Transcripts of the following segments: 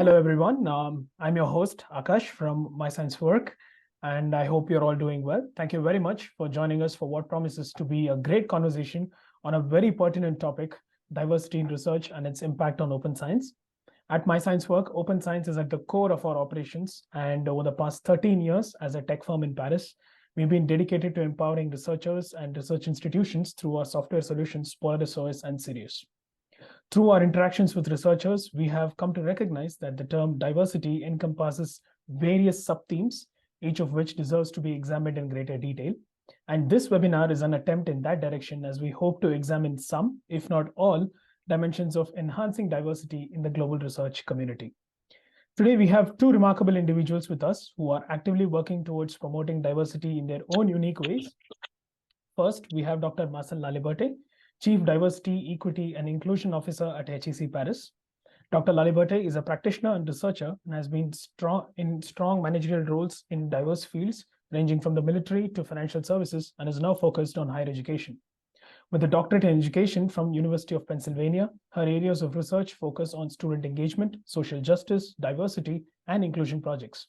Hello, everyone. I'm your host, Akash from MyScienceWork, and I hope you're all doing well. Thank you very much for joining us for what promises to be a great conversation on a very pertinent topic, diversity in research and its impact on open science. At MyScienceWork, open science is at the core of our operations, and over the past 13 years as a tech firm in Paris, we've been dedicated to empowering researchers and research institutions through our software solutions, PolarisOS and Sirius. Through our interactions with researchers, we have come to recognize that the term diversity encompasses various sub-themes, each of which deserves to be examined in greater detail. And this webinar is an attempt in that direction, as we hope to examine some, if not all, dimensions of enhancing diversity in the global research community. Today, we have two remarkable individuals with us who are actively working towards promoting diversity in their own unique ways. First, we have Dr. Marcelle Laliberté, Chief Diversity, Equity and Inclusion Officer at HEC Paris. Dr. Laliberté is a practitioner and researcher and has been strong managerial roles in diverse fields, ranging from the military to financial services, and is now focused on higher education. With a doctorate in education from University of Pennsylvania, her areas of research focus on student engagement, social justice, diversity, and inclusion projects.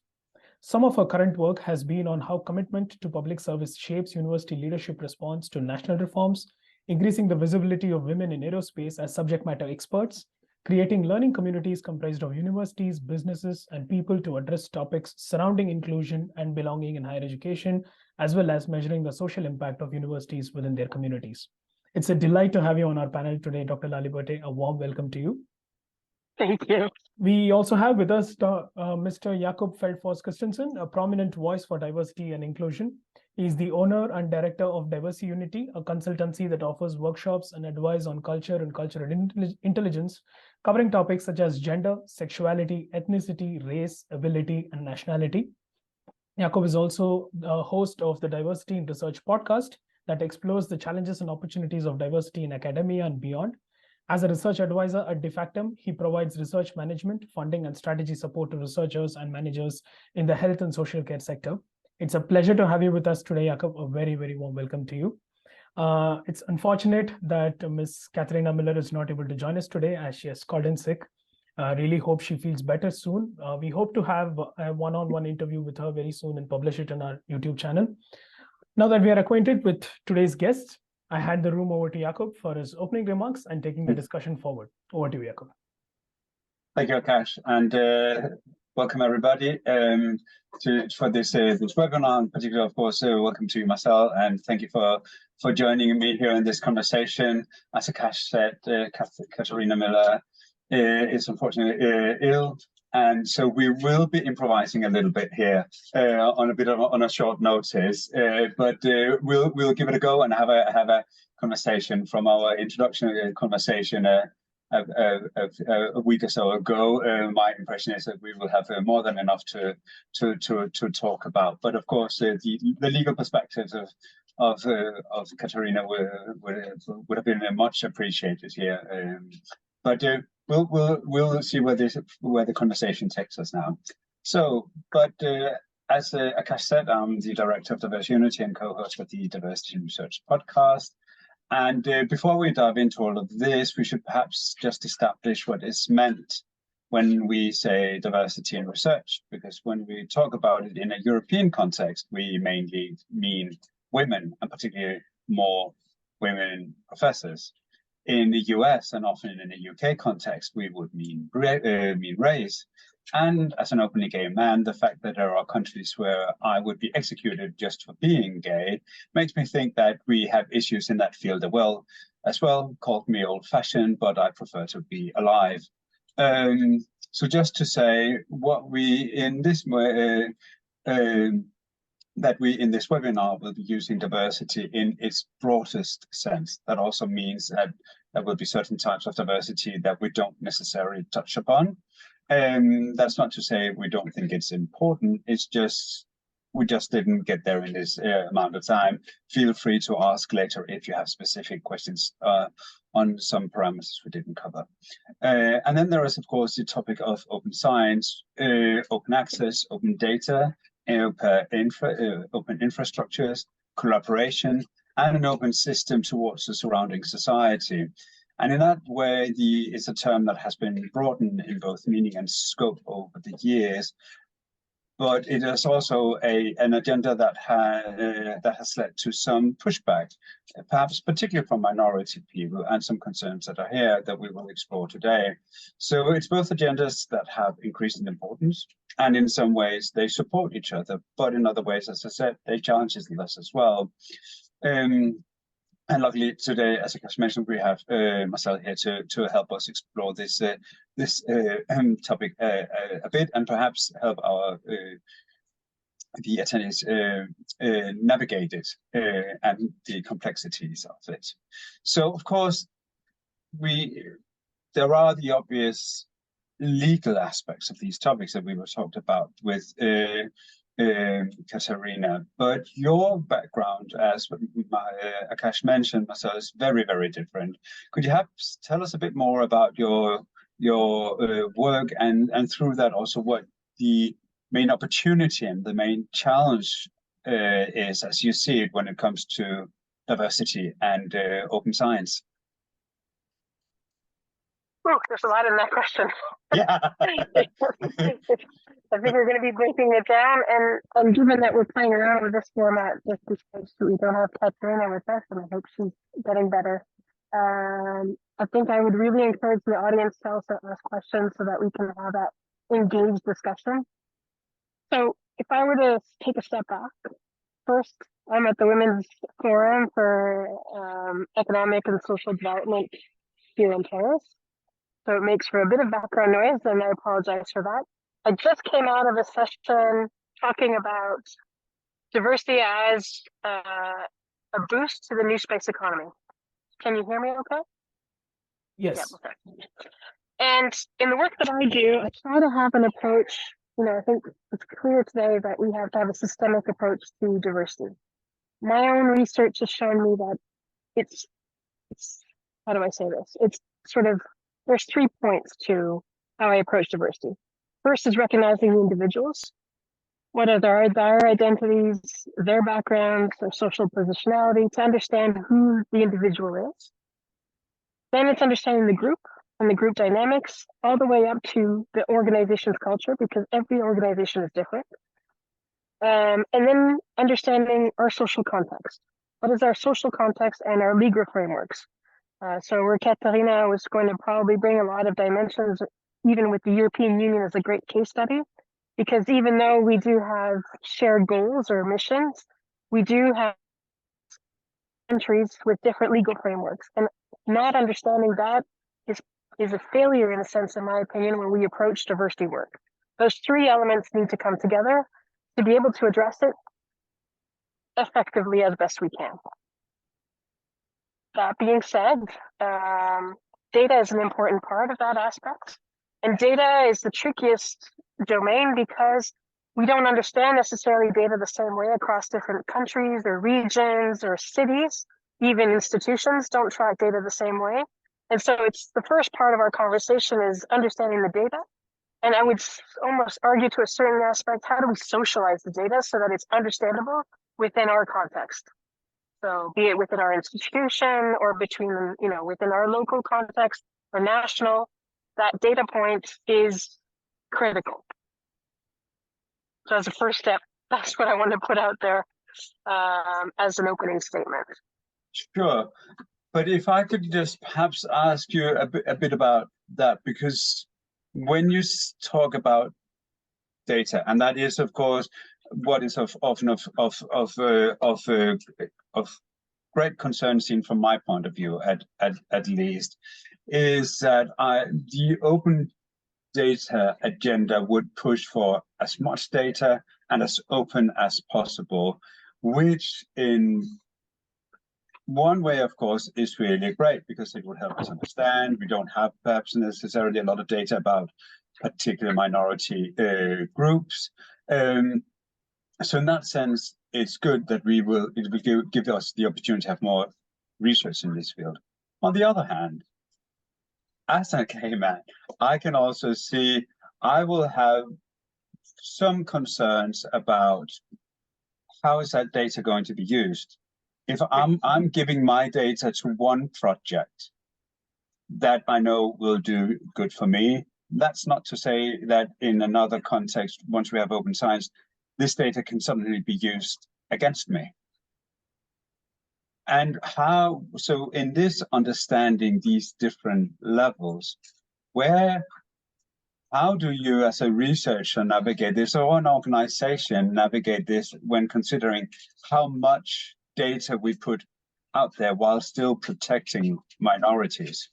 Some of her current work has been on how commitment to public service shapes university leadership response to national reforms, increasing the visibility of women in aerospace as subject matter experts, creating learning communities comprised of universities, businesses, and people to address topics surrounding inclusion and belonging in higher education, as well as measuring the social impact of universities within their communities. It's a delight to have you on our panel today, Dr. Laliberté. A warm welcome to you. Thank you. We also have with us Mr. Jakob Feldtfos Christensen, a prominent voice for diversity and inclusion. He's the owner and director of DIVERSIUNITY, a consultancy that offers workshops and advice on culture and cultural intelligence, covering topics such as gender, sexuality, ethnicity, race, ability, and nationality. Jakob is also the host of the Diversity in Research podcast that explores the challenges and opportunities of diversity in academia and beyond. As a research advisor at DEFACTUM, he provides research management, funding, and strategy support to researchers and managers in the health and social care sector. It's a pleasure to have you with us today, Jakob. A very, very warm welcome to you. It's unfortunate that Ms. Katharina Miller is not able to join us today as she has called in sick. Really hope she feels better soon. We hope to have a one-on-one interview with her very soon and publish it on our YouTube channel. Now that we are acquainted with today's guests, I hand the room over to Jakob for his opening remarks and taking the discussion forward. Over to you, Jakob. Thank you, Akash, and welcome everybody for this webinar. In particular, of course, welcome to you, Marcelle, and thank you for joining me here in this conversation. As Akash said, Katharina Miller is unfortunately ill, and so we will be improvising a little bit here on a short notice, but we'll give it a go and have a conversation from our introduction conversation a week or so ago. My impression is that we will have more than enough to talk about. But of course, the legal perspectives of Katharina would have been much appreciated here. But we'll see where the conversation takes us now. So, but as Akash said, I'm the director of DIVERSIUNITY and co-host of the Diversity in Research podcast. And before we dive into all of this, we should perhaps just establish what is meant when we say diversity in research, because when we talk about it in a European context, we mainly mean women, and particularly more women professors. In the US and often in the UK context, we would mean race. And as an openly gay man, the fact that there are countries where I would be executed just for being gay makes me think that we have issues in that field as well. Called me old-fashioned, but I prefer to be alive. So just to say, what we in this webinar will be using diversity in its broadest sense. That also means that there will be certain types of diversity that we don't necessarily touch upon. That's not to say we don't think it's important. It's just we just didn't get there in this amount of time. Feel free to ask later if you have specific questions on some parameters we didn't cover. And then there is, of course, the topic of open science, open access, open data, open infrastructures, collaboration, and an open system towards the surrounding society. And in that way, it's a term that has been broadened in both meaning and scope over the years. But it is also an agenda that has led to some pushback, perhaps particularly from minority people, and some concerns that are here that we will explore today. So it's both agendas that have increased in importance, and in some ways they support each other, but in other ways, as I said, they challenge us as well. And luckily today, as Akash mentioned, we have Marcelle here to help us explore this topic a bit, and perhaps help our the attendees navigate it and the complexities of it. So, of course, there are the obvious legal aspects of these topics that we were talked about with Katarina, but your background, as Akash mentioned, Marcelle, is very, very different. Could you tell us a bit more about your work, and through that also what the main opportunity and the main challenge is, as you see it, when it comes to diversity and open science? Oh, there's a lot in that question. Yeah. I think we're going to be breaking it down, and given that we're playing around with this format just because we don't have Katarina with us, and I hope she's getting better, I think I would really encourage the audience to also ask questions so that we can have that engaged discussion. So if I were to take a step back, first, I'm at the Women's Forum for Economic and Social Development here in Paris. So it makes for a bit of background noise, and I apologize for that. I just came out of a session talking about diversity as a boost to the new space economy. Can you hear me okay? Yes. Yeah, okay. And in the work that I do, I try to have an approach, I think it's clear today that we have to have a systemic approach to diversity. My own research has shown me that it's how do I say this? It's sort of, there's 3 points to how I approach diversity. First is recognizing the individuals. What are their identities, their backgrounds, their social positionality, to understand who the individual is. Then it's understanding the group and the group dynamics, all the way up to the organization's culture, because every organization is different. And then understanding our social context. What is our social context and our legal frameworks? So where Katarina was going to probably bring a lot of dimensions, even with the European Union as a great case study, because even though we do have shared goals or missions, we do have countries with different legal frameworks. And not understanding that is a failure, in a sense, in my opinion, when we approach diversity work. Those 3 elements need to come together to be able to address it effectively as best we can. That being said, data is an important part of that aspect. And data is the trickiest domain because we don't understand necessarily data the same way across different countries or regions or cities. Even institutions don't track data the same way. And so it's the first part of our conversation is understanding the data. And I would almost argue to a certain aspect, how do we socialize the data so that it's understandable within our context? So be it within our institution or between, within our local context or national, that data point is critical. So as a first step, that's what I want to put out there as an opening statement. Sure. But if I could just perhaps ask you a bit about that, because when you talk about data, and that is, of course, what is often of great concern seen from my point of view, at least, is that the open data agenda would push for as much data and as open as possible, which in one way, of course, is really great because it would help us understand. We don't have perhaps necessarily a lot of data about particular minority groups. So in that sense, it's good that it will give us the opportunity to have more research in this field. On the other hand, as I came at, I can also see I will have some concerns about how is that data going to be used. If I'm giving my data to one project, that I know will do good for me. That's not to say that in another context, once we have open science, this data can suddenly be used against me. And how, so in this understanding these different levels, how do you as a researcher navigate this, or an organization navigate this when considering how much data we put out there while still protecting minorities?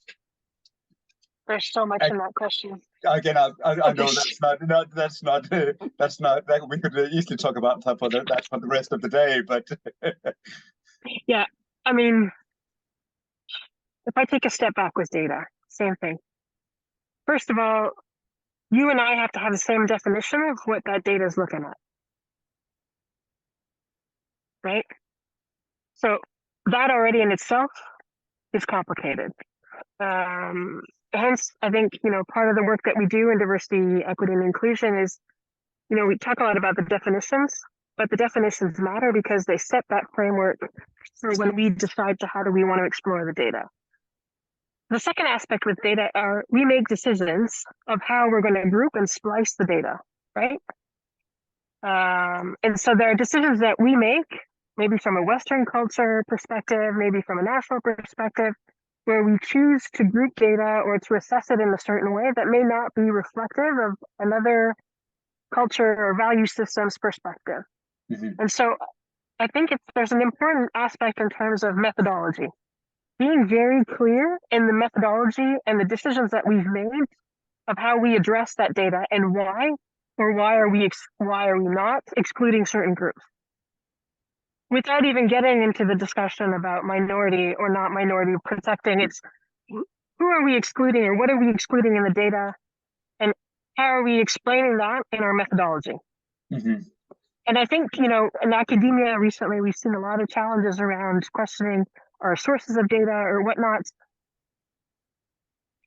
There's so much in that question. Again, I know that's not that we could easily talk about that for the rest of the day, but yeah, I mean, if I take a step back with data, same thing. First of all, you and I have to have the same definition of what that data is looking at, right? So that already in itself is complicated. Hence, I think, part of the work that we do in diversity, equity, and inclusion is, we talk a lot about the definitions, but the definitions matter because they set that framework for when we decide how do we want to explore the data. The second aspect with data are we make decisions of how we're going to group and splice the data, right? And so there are decisions that we make, maybe from a Western culture perspective, maybe from a national perspective, where we choose to group data or to assess it in a certain way that may not be reflective of another culture or value system's perspective. Mm-hmm. And so I think there's an important aspect in terms of methodology. Being very clear in the methodology and the decisions that we've made of how we address that data and why, or why are we not excluding certain groups. Without even getting into the discussion about minority or not minority protecting, it's who are we excluding or what are we excluding in the data and how are we explaining that in our methodology? Mm-hmm. And I think, in academia recently, we've seen a lot of challenges around questioning our sources of data or whatnot.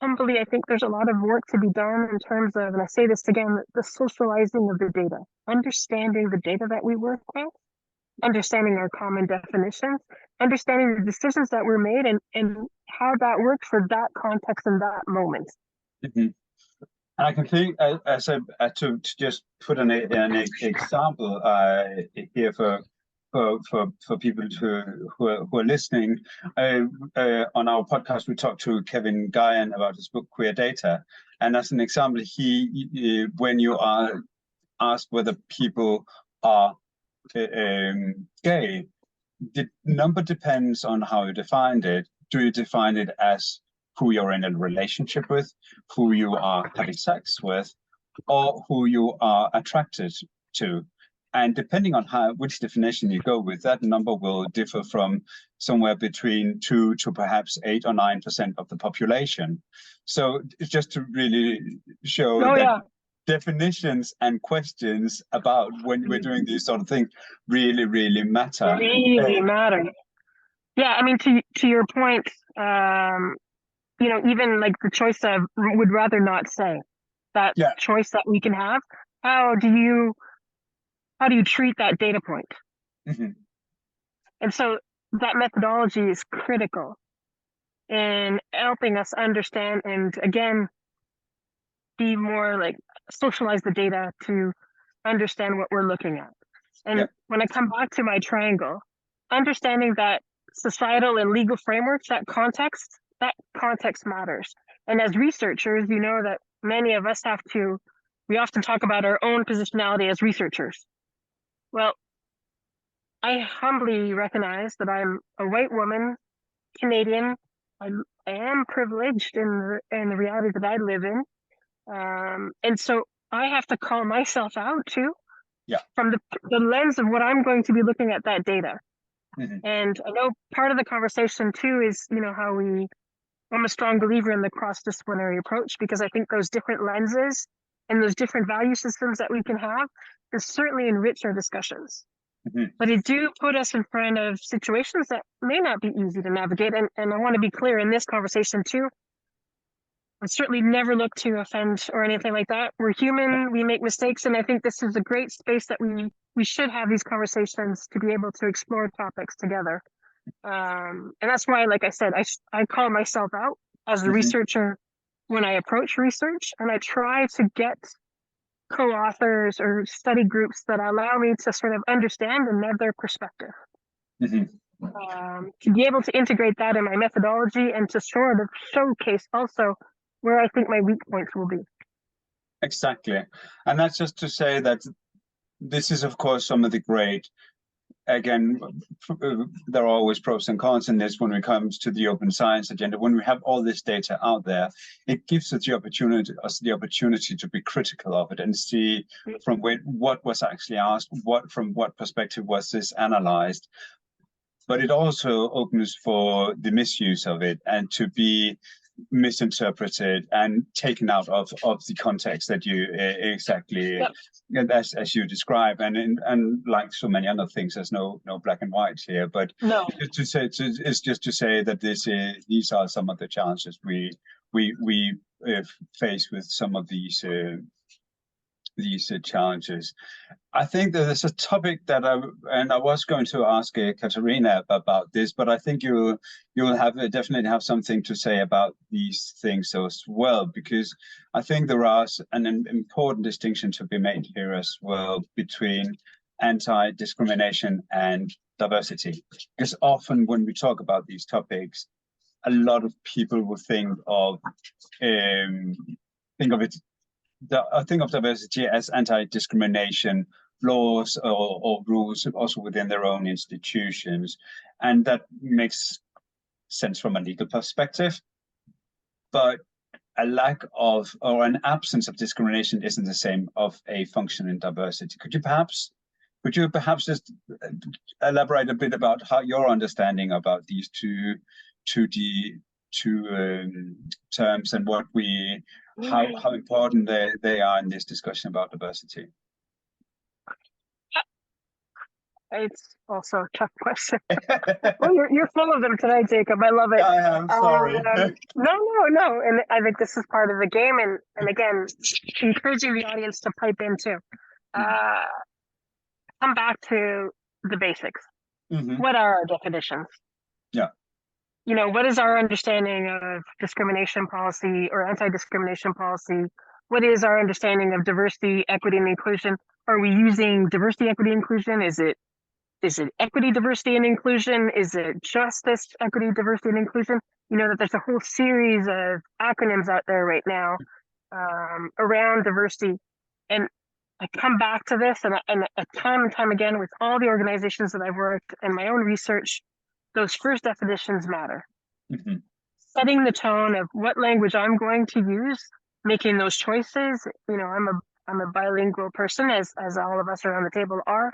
Humbly, I think there's a lot of work to be done in terms of, and I say this again, the socializing of the data, understanding the data that we work with, understanding our common definitions, understanding the decisions that were made and how that worked for that context and that moment. Mm-hmm. And I can think, to just put an example here for people who are listening. On our podcast, we talked to Kevin Guyan about his book Queer Data, and as an example, when you are asked whether people are gay, the number depends on how you defined it. Do you define it as who you're in a relationship with, who you are having sex with, or who you are attracted to? And depending on which definition you go with, that number will differ from somewhere between 2 to perhaps 8 or 9% of the population. So it's just to really show that definitions and questions about when we're doing these sort of things really, really matter. Really matter. Yeah, I mean, to your point, even like the choice of would rather not say, that choice that we can have. How do you treat that data point? Mm-hmm. And so that methodology is critical in helping us understand and again be more like socialize the data to understand what we're looking at. And when I come back to my triangle, understanding that societal and legal frameworks, that context matters. And as researchers, that many of us we often talk about our own positionality as researchers. Well, I humbly recognize that I'm a white woman, Canadian. I am privileged in the reality that I live in. And so I have to call myself out too, from the lens of what I'm going to be looking at that data. Mm-hmm. And I know part of the conversation too is, how I'm a strong believer in the cross-disciplinary approach because I think those different lenses and those different value systems that we can have is certainly enrich our discussions. Mm-hmm. But it do put us in front of situations that may not be easy to navigate. And I want to be clear in this conversation too. I certainly never look to offend or anything like that. We're human, we make mistakes, and I think this is a great space that we should have these conversations to be able to explore topics together. And that's why, like I said, I call myself out. as a researcher when I approach research, and I try to get co-authors or study groups that allow me to sort of understand another perspective. To be able to integrate that in my methodology and to sort of showcase also where I think my weak points will be. Exactly. And that's just to say that this is, of course, some of the great, again, there are always pros and cons in this when it comes to the open science agenda. When we have all this data out there, it gives us the opportunity to be critical of it and see from what was actually asked, from what perspective was this analyzed. But it also opens for the misuse of it and to be misinterpreted and taken out of the context that you exactly as you describe, and like so many other things, there's no black and white here, but it's just to say that these are some of the challenges we face with some of these challenges. I think that there's a topic that I was going to ask Katarina about this, but I think you'll definitely have something to say about these things as well, because I think there is an important distinction to be made here as well between anti-discrimination and diversity. Because often when we talk about these topics, a lot of people will think of diversity as anti-discrimination laws or rules also within their own institutions. And that makes sense from a legal perspective. But a lack of or an absence of discrimination isn't the same of a function in diversity. Could you perhaps just elaborate a bit about how your understanding about these two terms and how important they are in this discussion about diversity? It's also a tough question. Well, you're full of them tonight, Jacob. I love it. I am sorry. No. And I think this is part of the game. And again, encouraging the audience to pipe in too. Come back to the basics. What are our definitions? Yeah. What is our understanding of discrimination policy or anti-discrimination policy? What is our understanding of diversity, equity, and inclusion? Are we using diversity, equity, inclusion? Is it equity, diversity, and inclusion? Is it justice, equity, diversity, and inclusion? That there's a whole series of acronyms out there right now around diversity. And I come back to this and time and time again with all the organizations that I've worked and my own research, those first definitions matter. Setting the tone of what language I'm going to use, making those choices. I'm a bilingual person, as all of us around the table are.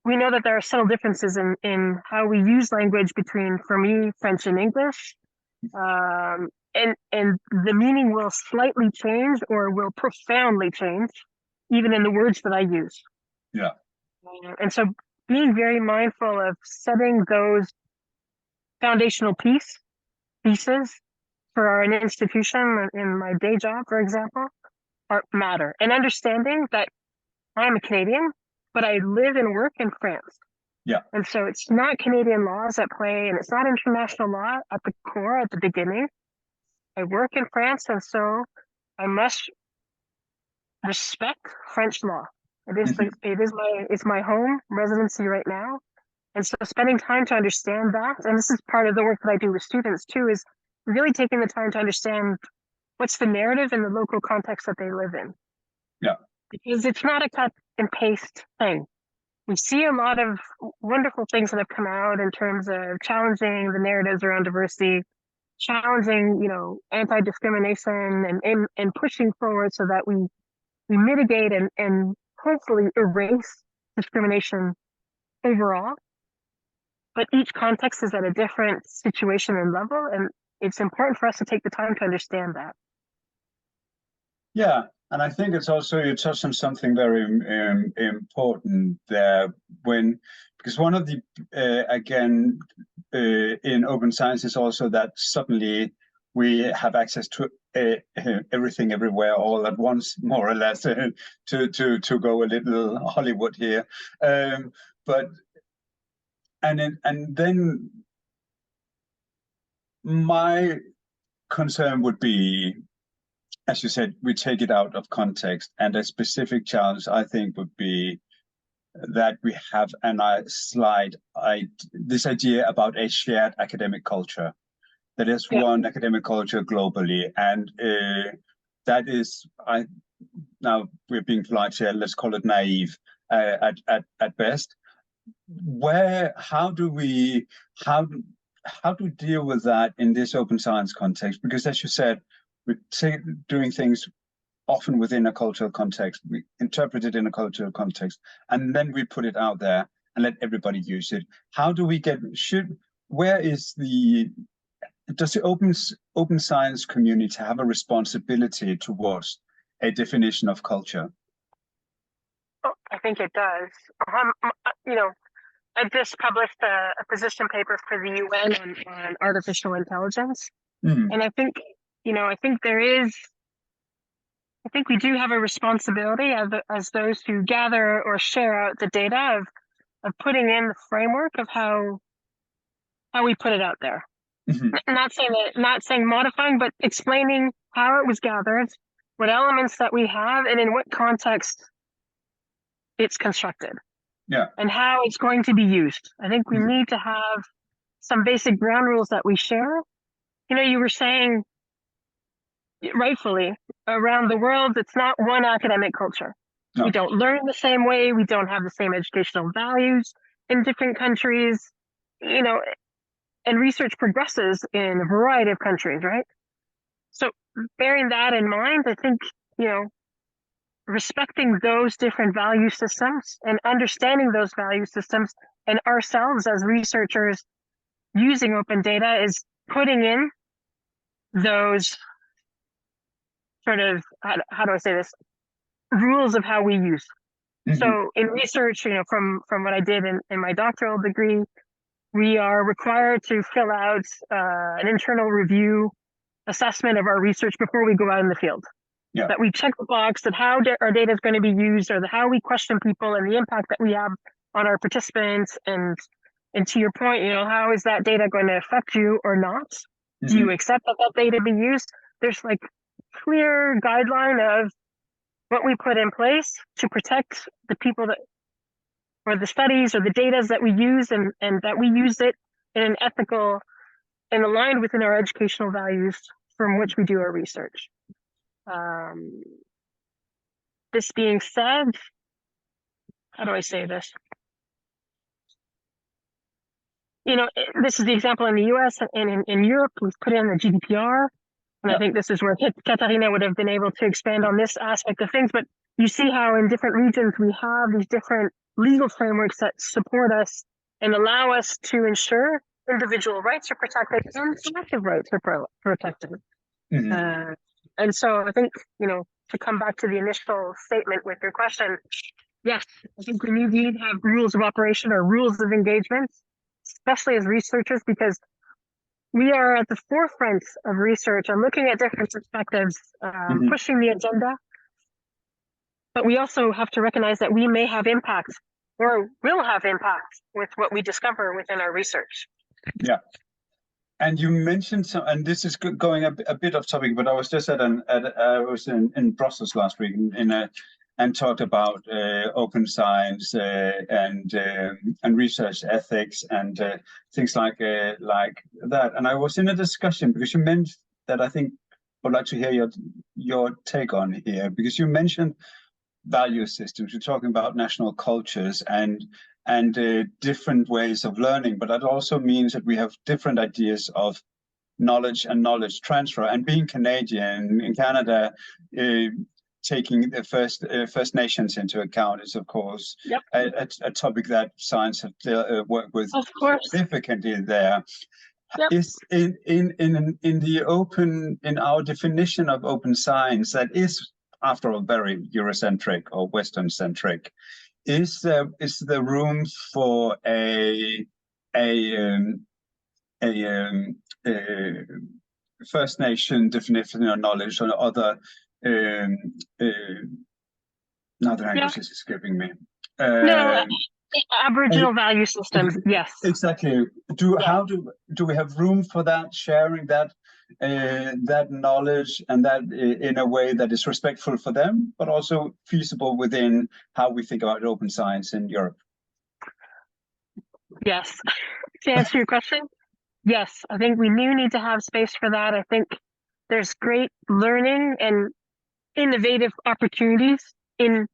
We know that there are subtle differences in how we use language between, for me, French and English. And the meaning will slightly change or will profoundly change, even in the words that I use. Yeah. And so being very mindful of setting those foundational pieces for an institution in my day job, for example, matter. And understanding that I'm a Canadian, but I live and work in France. Yeah. And so it's not Canadian laws at play, and it's not international law at the core, at the beginning. I work in France, and so I must respect French law. It's my home residency right now. And so spending time to understand that, and this is part of the work that I do with students too, is really taking the time to understand what's the narrative in the local context that they live in. Yeah. Because it's not a cut and paste thing. We see a lot of wonderful things that have come out in terms of challenging the narratives around diversity, challenging, anti-discrimination and pushing forward so that we mitigate and hopefully erase discrimination overall. But each context is at a different situation and level, and it's important for us to take the time to understand that. Yeah, and I think it's also, you touched on something very important there, because one of the, in open science is also that suddenly we have access to everything everywhere all at once, more or less, to go a little Hollywood here. And then my concern would be, as you said, we take it out of context, and a specific challenge I think would be that we have this idea about a shared academic culture. That is one academic culture globally, and that is, now we're being polite here, let's call it naive at best. How do we deal with that in this open science context? Because as you said, we're doing things often within a cultural context, we interpret it in a cultural context, and then we put it out there and let everybody use it. How do we does the open science community have a responsibility towards a definition of culture? Oh, I think it does. I just published a position paper for the UN on artificial intelligence, and I think we do have a responsibility as those who gather or share out the data of putting in the framework of how we put it out there. Not saying modifying, but explaining how it was gathered, what elements that we have, and in what context it's constructed. Yeah. And how it's going to be used. I think we need to have some basic ground rules that we share. You were saying, rightfully, around the world, it's not one academic culture. No. We don't learn the same way. We don't have the same educational values in different countries, and research progresses in a variety of countries, right? So bearing that in mind, I think, respecting those different value systems and understanding those value systems, and ourselves as researchers using open data, is putting in those sort of, how do I say this, rules of how we use. So in research, from what I did in my doctoral degree, we are required to fill out an internal review assessment of our research before we go out in the field. Yeah. That we check the box, that how our data is going to be used, or how we question people and the impact that we have on our participants. And to your point, how is that data going to affect you or not? Do you accept that data be used? There's clear guideline of what we put in place to protect the people or the studies or the data that we use, and that we use it in an ethical and aligned within our educational values from which we do our research. This being said, how do I say this? This is the example in the US and in Europe. We've put in the GDPR, and I think this is where Katarina would have been able to expand on this aspect of things. But you see how in different regions we have these different legal frameworks that support us and allow us to ensure individual rights are protected and collective rights are protected. And so I think, to come back to the initial statement with your question, yes, I think we need to have rules of operation or rules of engagement, especially as researchers, because we are at the forefront of research and looking at different perspectives, pushing the agenda. But we also have to recognize that we may have impact or will have impact with what we discover within our research. Yeah. And you mentioned and this is going a bit off topic, but I was just I was in Brussels last week and talked about open science and research ethics and things like that. And I was in a discussion because you mentioned that I think I would like to hear your take on here, because you mentioned value systems. You're talking about national cultures and different ways of learning, but that also means that we have different ideas of knowledge and knowledge transfer. And being Canadian, in Canada, taking the First Nations into account is, of course, a topic that science have worked with significantly there. Is in our definition of open science, that is, after all, very Eurocentric or Western centric, is there room for a First Nation definition of knowledge or other language is escaping me? No, Aboriginal value systems, yes. Exactly. Do we have room for that, sharing that that knowledge and that in a way that is respectful for them, but also feasible within how we think about open science in Europe? Yes. To answer your question, yes, I think we do need to have space for that. I think there's great learning and innovative opportunities in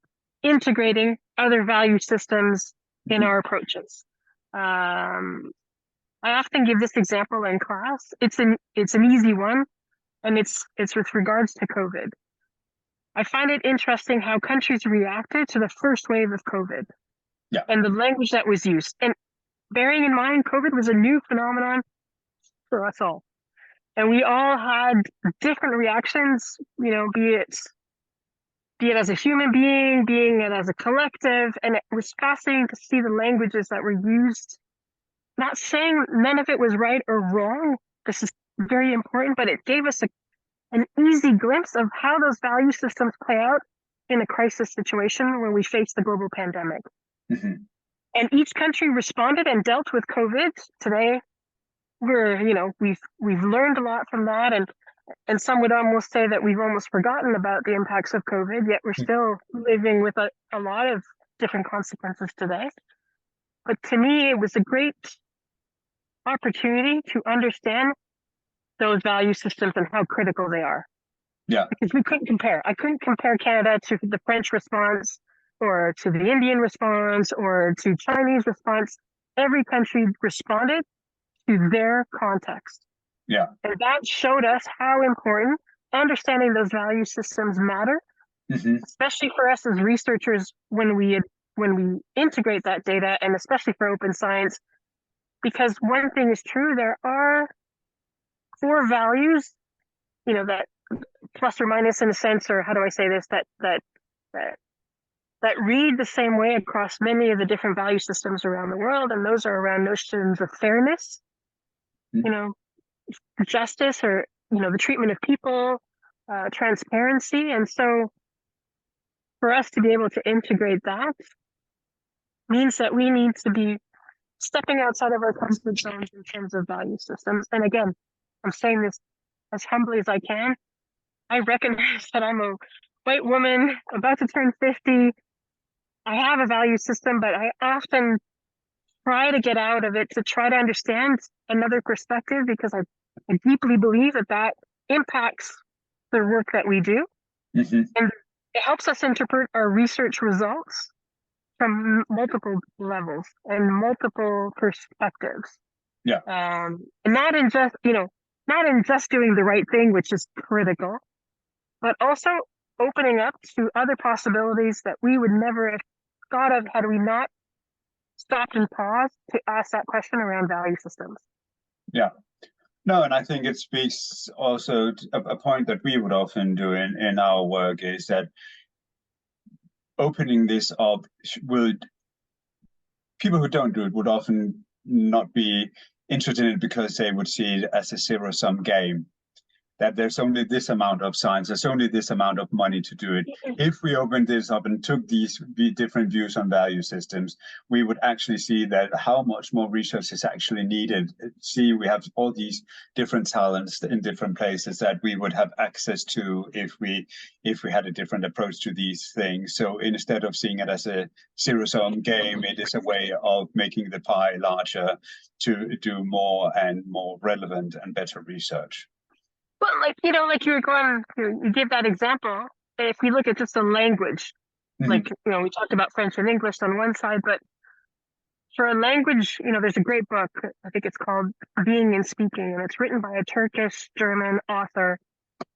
integrating other value systems in our approaches. I often give this example in class. It's an easy one, and it's with regards to COVID. I find it interesting how countries reacted to the first wave of COVID, and the language that was used. And bearing in mind, COVID was a new phenomenon for us all, and we all had different reactions. You know, be it as a human being, being it as a collective, and it was fascinating to see the languages that were used. Not saying none of it was right or wrong. This is very important, but it gave us an easy glimpse of how those value systems play out in a crisis situation when we face the global pandemic. And each country responded and dealt with COVID. Today, we've learned a lot from that, and some would almost say that we've almost forgotten about the impacts of COVID, yet we're still living with a lot of different consequences today. But to me, it was a great opportunity to understand those value systems and how critical they are. Because we couldn't compare. I couldn't compare Canada to the French response or to the Indian response or to Chinese response. Every country responded to their context. And that showed us how important understanding those value systems matter, especially for us as researchers when we integrate that data, and especially for open science. Because one thing is true, there are core values, that plus or minus in a sense, or how do I say this, that read the same way across many of the different value systems around the world, and those are around notions of fairness, justice, or the treatment of people, transparency. And so for us to be able to integrate that means that we need to be stepping outside of our comfort zones in terms of value systems. And again, I'm saying this as humbly as I can. I recognize that I'm a white woman about to turn 50. I have a value system, but I often try to get out of it to try to understand another perspective, because I deeply believe that impacts the work that we do. And it helps us interpret our research results from multiple levels and multiple perspectives. And not in just doing the right thing, which is critical, but also opening up to other possibilities that we would never have thought of had we not stopped and paused to ask that question around value systems. No, and I think it speaks also to a point that we would often do in our work, is that opening this up people who don't do it would often not be interested in it because they would see it as a zero-sum game. That there's only this amount of science, there's only this amount of money to do it. If we opened this up and took these different views on value systems, we would actually see that how much more research is actually needed. See, we have all these different talents in different places that we would have access to if we had a different approach to these things. So instead of seeing it as a zero-sum game, it is a way of making the pie larger to do more and more relevant and better research. Well, you give that example. If we look at just the language, we talked about French and English on one side, but for a language, there's a great book, I think it's called Being and Speaking, and it's written by a Turkish-German author.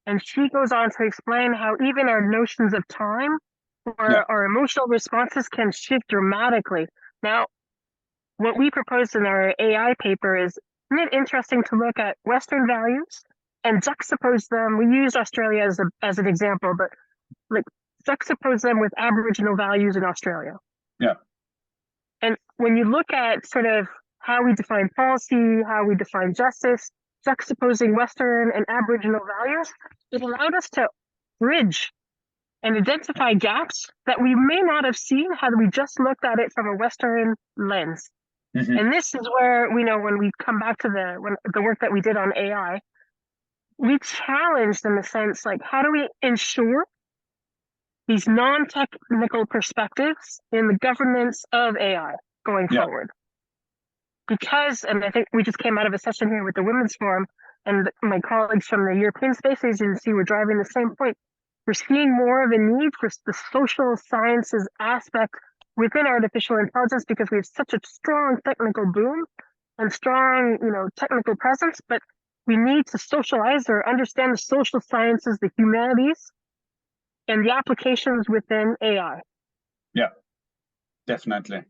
And she goes on to explain how even our notions of time or our emotional responses can shift dramatically. Now, what we proposed in our AI paper is, isn't it interesting to look at Western values and juxtapose them? We used Australia as an example, but juxtapose them with Aboriginal values in Australia. And when you look at sort of how we define policy, how we define justice, juxtaposing Western and Aboriginal values, it allowed us to bridge and identify gaps that we may not have seen had we just looked at it from a Western lens. And this is where we know, when we come back to the work that we did on AI, we challenged in the sense, like, how do we ensure these non-technical perspectives in the governance of AI going forward? Because, and I think we just came out of a session here with the Women's Forum, and my colleagues from the European Space Agency were driving the same point. We're seeing more of a need for the social sciences aspect within artificial intelligence because we have such a strong technical boom and strong, technical presence, but we need to socialize or understand the social sciences, the humanities, and the applications within AI. Yeah, definitely.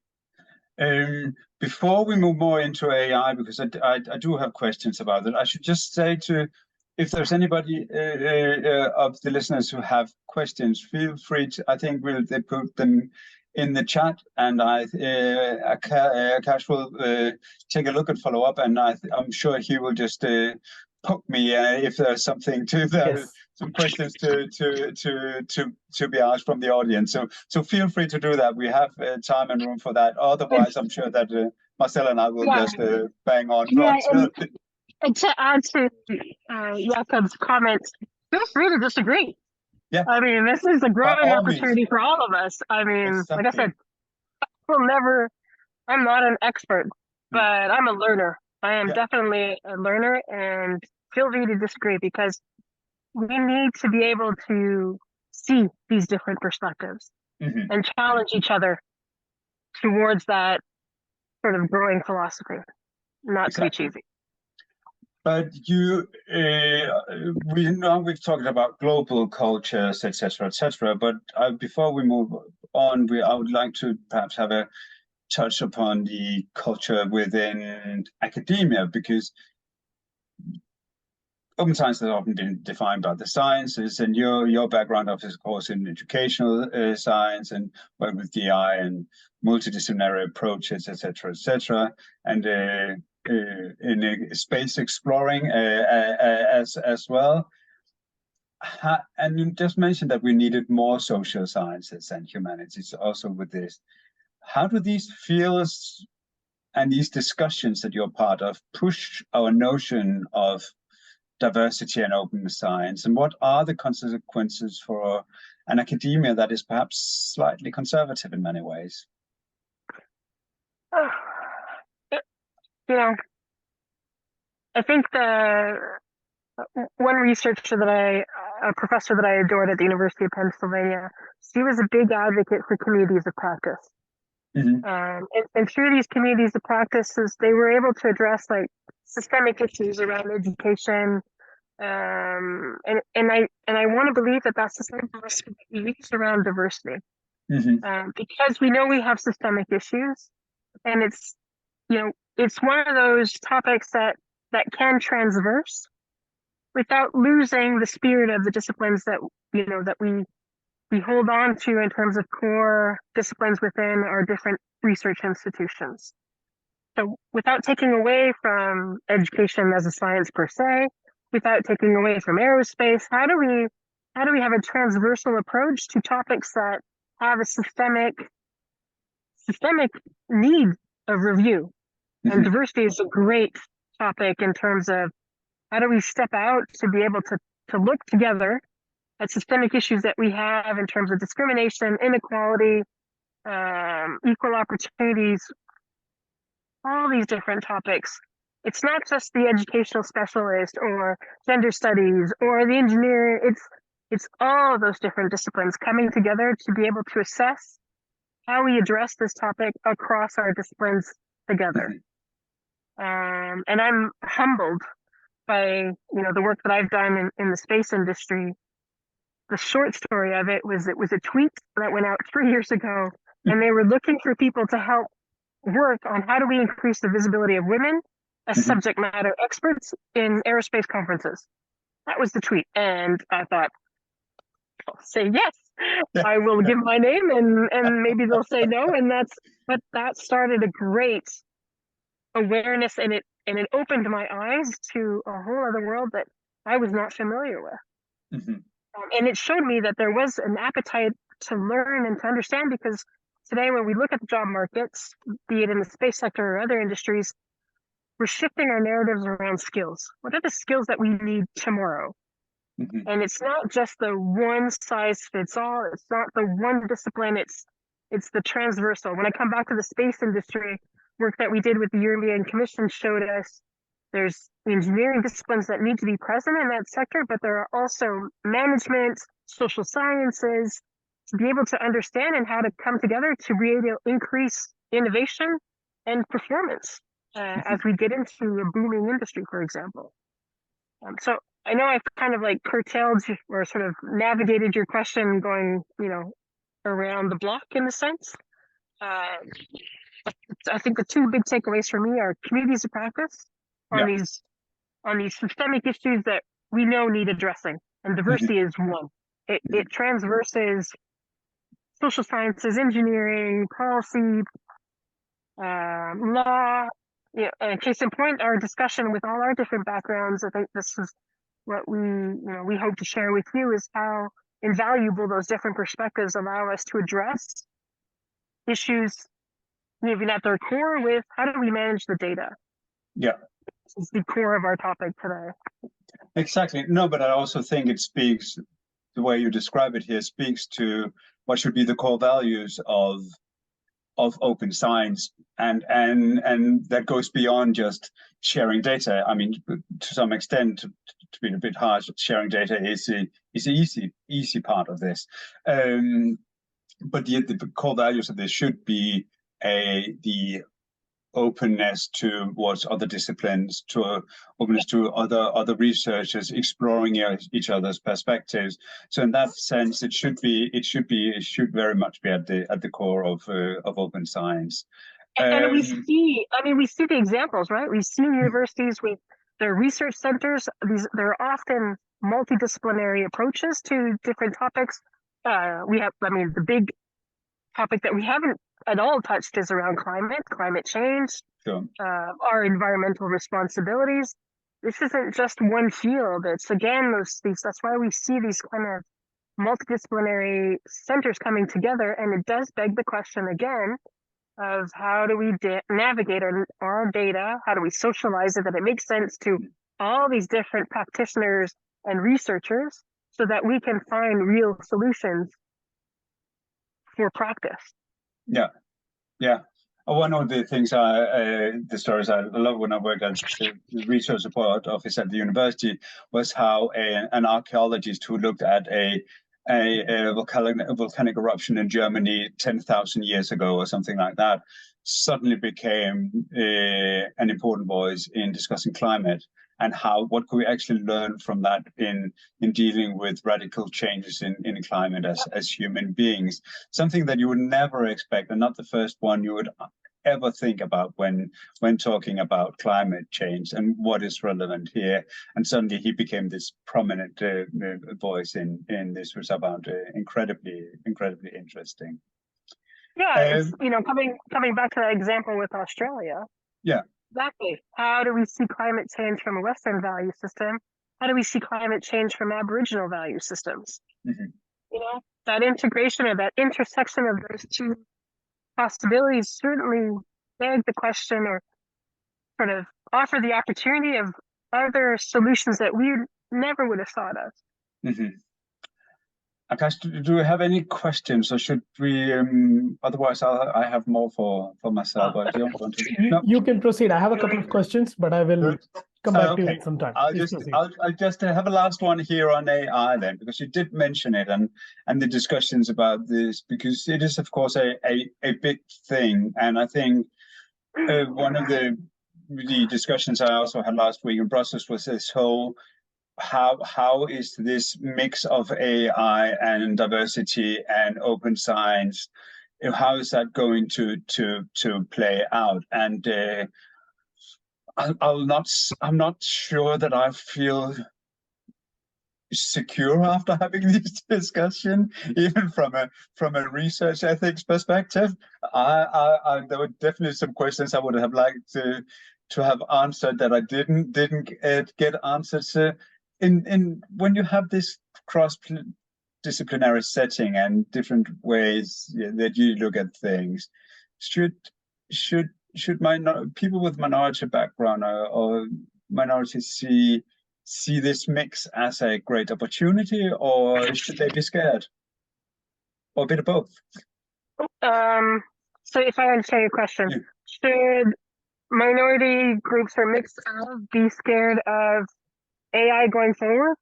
Before we move more into AI, because I do have questions about it, I should just say if there's anybody of the listeners who have questions, feel free to, I think they put them in the chat, and Akash will take a look and follow up, and I'm sure he will just poke me if there's something to the. Yes. Some questions to be asked from the audience. So feel free to do that. We have time and room for that. Otherwise, I'm sure that Marcelle and I will just bang on. Yeah, and to add to Jakob's comments, feel free to disagree. Yeah. I mean, this is a growing opportunity for all of us. I mean, Like I said, I'm not an expert, but I'm a learner. I am definitely a learner, and feel free to disagree because we need to be able to see these different perspectives and challenge each other towards that sort of growing philosophy, not to be cheesy. But we've talked about global cultures, etc., etc. But before we move on, I would like to perhaps have a touch upon the culture within academia, because open science has often been defined by the sciences, and your background, of course, in educational science and work with DI and multidisciplinary approaches, etc., and in space exploring as well. And you just mentioned that we needed more social sciences and humanities also with this. How do these fields and these discussions that you're part of push our notion of diversity and open science, and what are the consequences for an academia that is perhaps slightly conservative in many ways? I think one researcher a professor that I adored at the University of Pennsylvania, she was a big advocate for communities of practice. And through these communities of practices, they were able to address like systemic issues around education. And I want to believe that that's the same philosophy that we use around diversity. Because we know we have systemic issues, and it's one of those topics that can transverse without losing the spirit of the disciplines that we hold on to in terms of core disciplines within our different research institutions. So without taking away from education as a science per se, without taking away from aerospace, how do we have a transversal approach to topics that have a systemic need of review? And diversity is a great topic in terms of how do we step out to be able to look together at systemic issues that we have in terms of discrimination, inequality, equal opportunities, all these different topics. It's not just the educational specialist or gender studies or the engineer. It's all of those different disciplines coming together to be able to assess how we address this topic across our disciplines together. And I'm humbled by the work that I've done in the space industry. The short story of it was a tweet that went out 3 years ago, and they were looking for people to help work on how do we increase the visibility of women as subject matter experts in aerospace conferences. That was the tweet, and I thought, I'll say yes. I will give my name, and maybe they'll say no, but that started a great awareness, and it opened my eyes to a whole other world that I was not familiar with. And it showed me that there was an appetite to learn and to understand, because today when we look at the job markets, be it in the space sector or other industries, we're shifting our narratives around skills. What are the skills that we need tomorrow? Mhm. And it's not just the one size fits all. It's not the one discipline. It's the transversal. When I come back to the space industry, work that we did with the European Commission showed us there's engineering disciplines that need to be present in that sector, but there are also management, social sciences, to be able to understand and how to come together to be able to increase innovation and performance as we get into a booming industry, for example. So I know I've kind of like curtailed or sort of navigated your question going, around the block in a sense. I think the two big takeaways for me are communities of practice on these systemic issues that we know need addressing, and diversity is one. It transverses social sciences, engineering, policy, law. And case in point, our discussion with all our different backgrounds. I think this is what we hope to share with you is how invaluable those different perspectives allow us to address issues even at their core with how do we manage the data? Yeah. This is the core of our topic today. Exactly. No, but I also think it speaks, the way you describe it here speaks to what should be the core values of open science, and that goes beyond just sharing data. I mean, to some extent, to be a bit harsh, sharing data is the easy part of this. But the core values of this should be the openness towards other disciplines, to openness to other researchers, exploring each other's perspectives. So in that sense, it should very much be at the core of open science. And we see the examples, right? We see universities with their research centers. There are often multidisciplinary approaches to different topics. The big topic that we haven't at all touched is around climate change, Sure. Our environmental responsibilities. This isn't just one field. It's again that's why we see these kind of multidisciplinary centers coming together, and it does beg the question again of how do we navigate our data? How do we socialize it that it makes sense to all these different practitioners and researchers so that we can find real solutions for practice? Yeah. One of the things the stories I love when I worked at the research support office at the university was how an archaeologist who looked at a volcanic eruption in Germany 10,000 years ago or something like that suddenly became an important voice in discussing climate, and what could we actually learn from that in dealing with radical changes in climate as human beings. Something that you would never expect, and not the first one you would ever think about when talking about climate change and what is relevant here. And suddenly he became this prominent voice in this, which I found incredibly interesting. Yeah, coming back to that example with Australia. Yeah. Exactly. How do we see climate change from a Western value system? How do we see climate change from Aboriginal value systems? Mm-hmm. That integration or that intersection of those two possibilities certainly beg the question or sort of offer the opportunity of other solutions that we never would have thought of. Mm-hmm. Akash, do we have any questions, or should we? Otherwise, I have more for Marcelle. But you don't want to? You can proceed. I have a couple of questions, but I will come back to you in some time. I'll just have a last one here on AI then, because you did mention it and the discussions about this, because it is of course a big thing, and I think one of the discussions I also had last week in Brussels was this whole. How is this mix of AI and diversity and open science? How is that going to play out? And I'm not sure that I feel secure after having this discussion, even from a research ethics perspective. There were definitely some questions I would have liked to have answered that I didn't get answered. So when you have this cross-disciplinary setting and different ways that you look at things, should people with minority background or minorities see this mix as a great opportunity, or should they be scared, or a bit of both? So if I understand your question, Yeah. should minority groups or mixed be scared of AI going forward?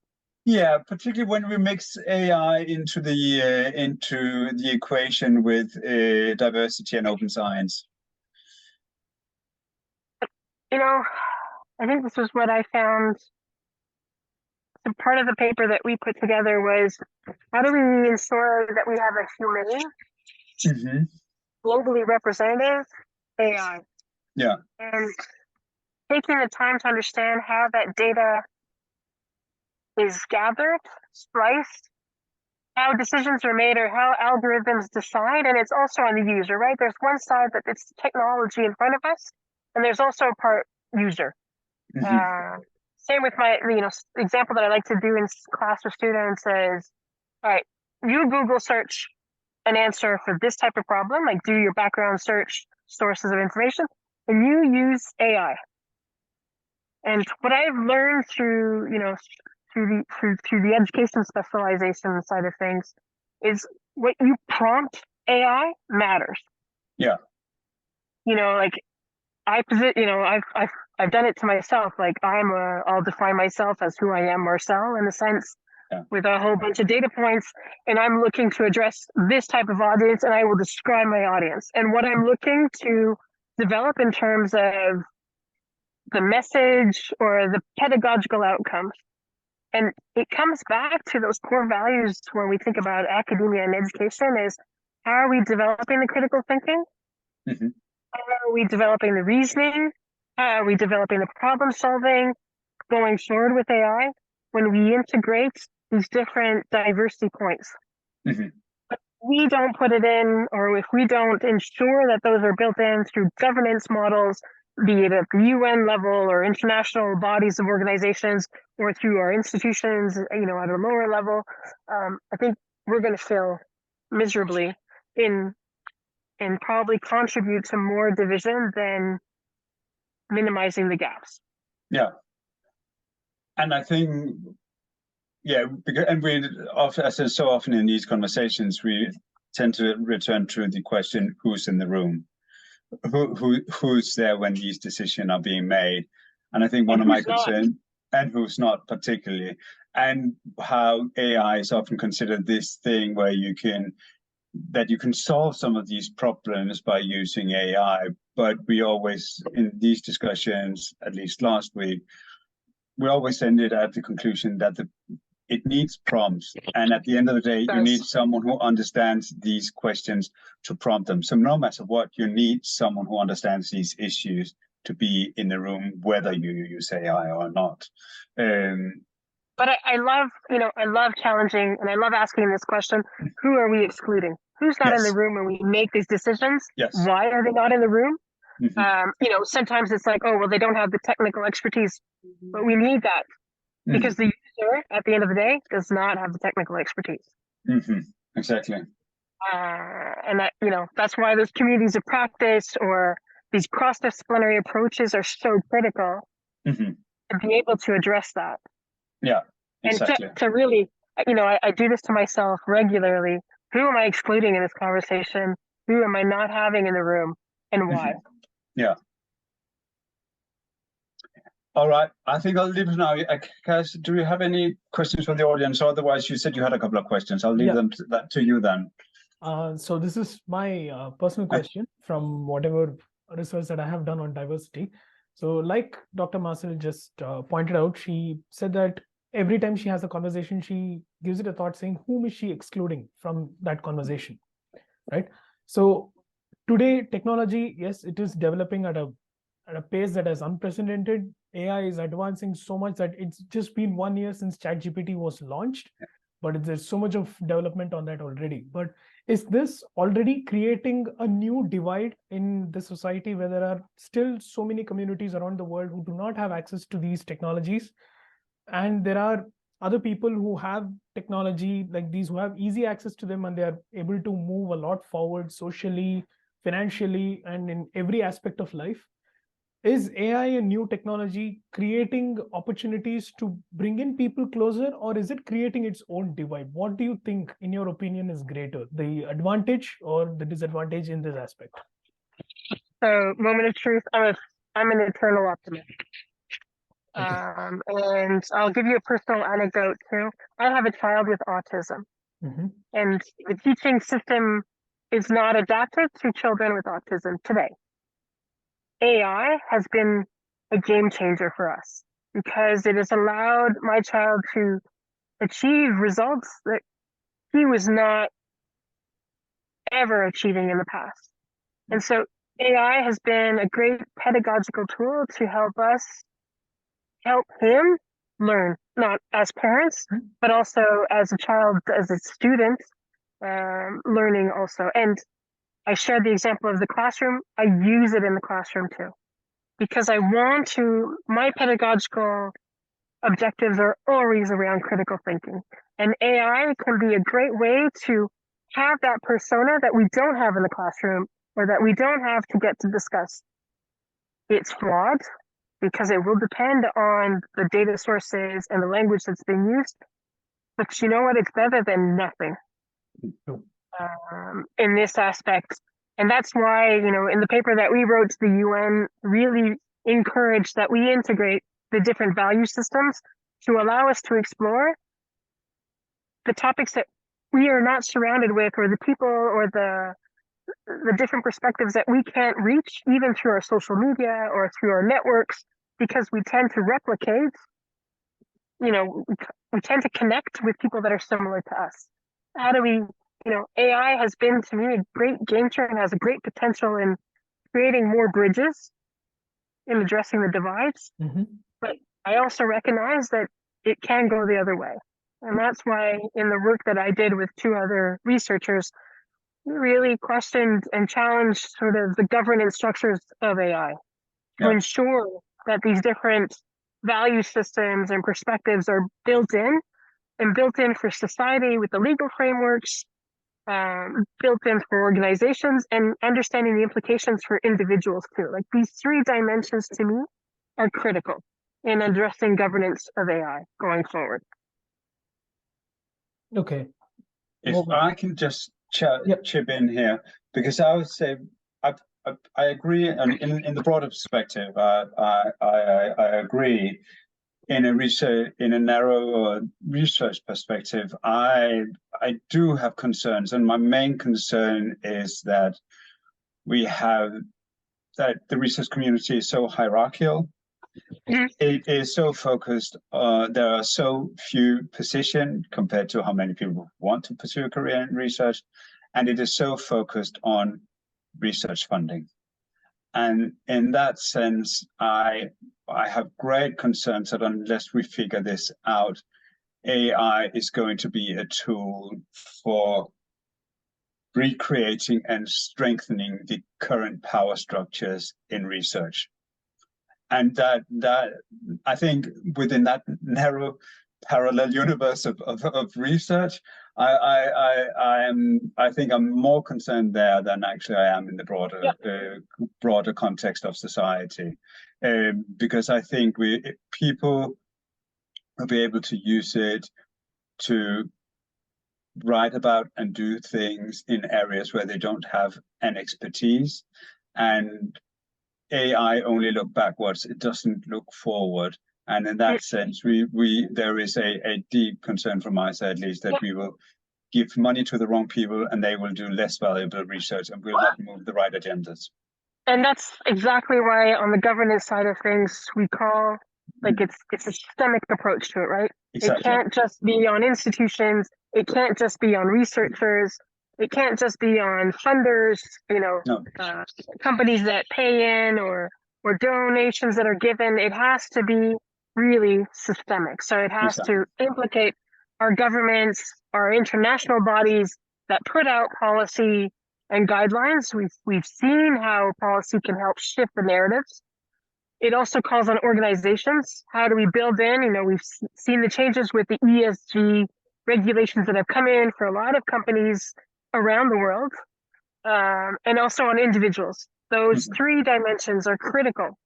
Yeah, particularly when we mix AI into the equation with diversity and open science. You know, I think this was what I found. So part of the paper that we put together was, how do we ensure that we have a humane, globally representative AI? Yeah. And taking the time to understand how that data is gathered, spliced, how decisions are made, or how algorithms decide. And it's also on the user, right? There's one side that it's technology in front of us, and there's also a part user. Same with my, example that I like to do in class with students is, all right, you Google search an answer for this type of problem, like do your background search sources of information, and you use AI. And what I've learned through, through the education specialization side of things is what you prompt AI matters. Yeah. Like I've done it to myself. Like I'll define myself as who I am, Marcelle, in a sense, with a whole bunch of data points, and I'm looking to address this type of audience, and I will describe my audience and what I'm looking to develop in terms of the message or the pedagogical outcomes. And it comes back to those core values when we think about academia and education is, how are we developing the critical thinking? How are we developing the reasoning? How are we developing the problem solving going forward with AI when we integrate these different diversity points? But we don't put it in, or if we don't ensure that those are built in through governance models, be it at the UN level or international bodies of organizations, or through our institutions, at a lower level, I think we're going to fail miserably and probably contribute to more division than minimizing the gaps. Yeah. And I think, we often, as is so often in these conversations, we tend to return to the question, who's in the room? Who's there when these decisions are being made? And I think one of my concerns, and who's not particularly, and how AI is often considered this thing where you can solve some of these problems by using AI. But we always, in these discussions, at least last week, we always ended at the conclusion that it needs prompts. And at the end of the day, you need someone who understands these questions to prompt them. So no matter what, you need someone who understands these issues to be in the room, whether you use AI or not. But I love challenging, and I love asking this question: who are we excluding? Who's not in the room when we make these decisions? Why are they not in the room? Sometimes it's like, oh, well, they don't have the technical expertise, but we need that because the user, at the end of the day, does not have the technical expertise. Exactly. And that's why those communities of practice or these cross-disciplinary approaches are so critical to be able to address that. Yeah, exactly. And to really, I do this to myself regularly. Who am I excluding in this conversation? Who am I not having in the room, and why? Yeah. All right. I think I'll leave it now. Akash, do you have any questions from the audience? Otherwise, you said you had a couple of questions. I'll leave them to you then. So this is my personal question from whatever research that I have done on diversity. So like Dr. Marcelle just pointed out, she said that every time she has a conversation, she gives it a thought saying, whom is she excluding from that conversation, right? So today, technology, yes, it is developing at a pace that is unprecedented. AI is advancing so much that it's just been 1 year since ChatGPT was launched, but there's so much of development on that already. But is this already creating a new divide in the society where there are still so many communities around the world who do not have access to these technologies? And there are other people who have technology like these, who have easy access to them, and they are able to move a lot forward socially, financially, and in every aspect of life. Is AI a new technology creating opportunities to bring in people closer, or is it creating its own divide? What do you think, in your opinion, is greater, the advantage or the disadvantage in this aspect? So, moment of truth, I'm an eternal optimist. Okay. And I'll give you a personal anecdote too. I have a child with autism, and the teaching system is not adapted to children with autism today. AI has been a game changer for us because it has allowed my child to achieve results that he was not ever achieving in the past. And so AI has been a great pedagogical tool to help him learn, not as parents, but also as a child, as a student, learning also. And I shared the example of the classroom. I use it in the classroom too, because my pedagogical objectives are always around critical thinking. And AI can be a great way to have that persona that we don't have in the classroom or that we don't have to get to discuss. It's flawed because it will depend on the data sources and the language that's being used. But you know what? It's better than nothing in this aspect. And that's why, in the paper that we wrote to the UN, really encouraged that we integrate the different value systems to allow us to explore the topics that we are not surrounded with, or the people or the different perspectives that we can't reach, even through our social media or through our networks, because we tend to replicate, we tend to connect with people that are similar to us. How do we, AI has been to me a great game changer and has a great potential in creating more bridges in addressing the divides. But I also recognize that it can go the other way. And that's why in the work that I did with two other researchers, we really questioned and challenged sort of the governance structures of AI to ensure that these different value systems and perspectives are built in for society with the legal frameworks, built in for organizations, and understanding the implications for individuals too. Like, these three dimensions to me are critical in addressing governance of AI going forward. Okay. If I can just chip in here, because I would say I agree, and in the broader perspective, I agree. In a narrow research perspective, I do have concerns, and my main concern is that the research community is so hierarchical. It is so focused. There are so few positions compared to how many people want to pursue a career in research, and it is so focused on research funding. And in that sense, I have great concerns that unless we figure this out, AI is going to be a tool for recreating and strengthening the current power structures in research. And that I think within that narrow parallel universe of research, I think I'm more concerned there than actually I am in the broader context of society, because I think people will be able to use it to write about and do things in areas where they don't have an expertise, and AI only look backwards, it doesn't look forward. And in that sense, there is a deep concern from my side, at least, that we will give money to the wrong people and they will do less valuable research and will not move the right agendas. And that's exactly why on the governance side of things, we call, it's a systemic approach to it, right? Exactly. It can't just be on institutions. It can't just be on researchers. It can't just be on funders, companies that pay in or donations that are given. It has to be really systemic. So it has to implicate our governments, our international bodies that put out policy and guidelines. We've seen how policy can help shift the narratives. It also calls on organizations. How do we build in? We've seen the changes with the ESG regulations that have come in for a lot of companies around the world. and also on individuals. Those three dimensions are critical.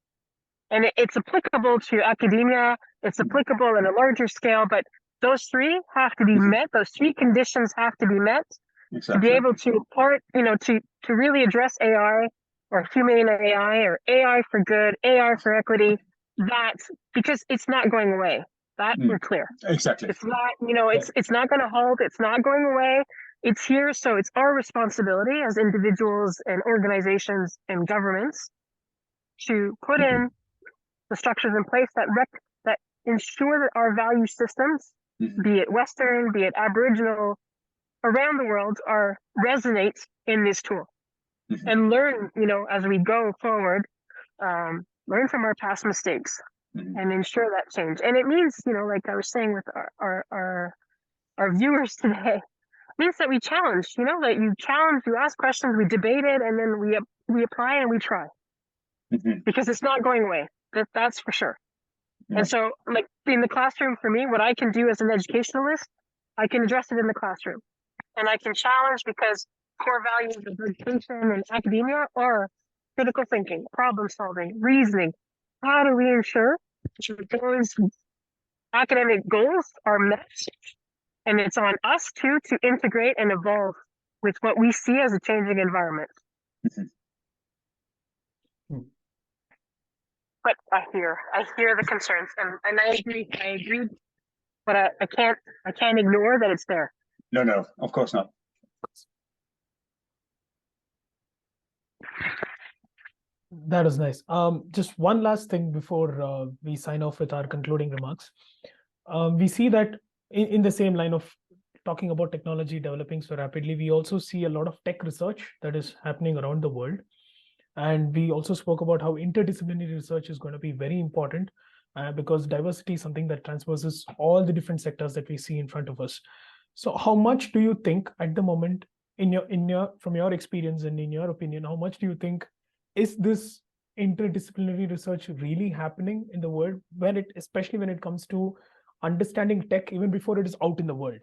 And it's applicable to academia, it's applicable in a larger scale, but those three have to be met, those three conditions have to be met to be able to to really address AI or humane AI or AI for good, AI for equity, because it's not going away. That we're clear. Exactly. It's not, it's not going to halt, it's not going away. It's here, so it's our responsibility as individuals and organizations and governments to put in the structures in place that ensure that our value systems, be it Western, be it Aboriginal, around the world, resonate in this tool, and learn, as we go forward, learn from our past mistakes, and ensure that change. And it means, like I was saying with our viewers today, means that we challenge, that you challenge, you ask questions, we debate it, and then we apply and we try, because it's not going away. That's for sure. And so, like in the classroom, for me, what I can do as an educationalist, I can address it in the classroom, and I can challenge, because core values of education and academia are critical thinking, problem solving, reasoning. How do we ensure that those academic goals are met? And it's on us too to integrate and evolve with what we see as a changing environment. But I hear the concerns, and I agree, but I can't ignore that it's there. No, of course not. That is nice. Just one last thing before we sign off with our concluding remarks. We see that in the same line of talking about technology developing so rapidly, we also see a lot of tech research that is happening around the world. And we also spoke about how interdisciplinary research is going to be very important, because diversity is something that transverses all the different sectors that we see in front of us. So how much do you think at the moment, from your experience and in your opinion, how much do you think is this interdisciplinary research really happening in the world, especially when it comes to understanding tech even before it is out in the world,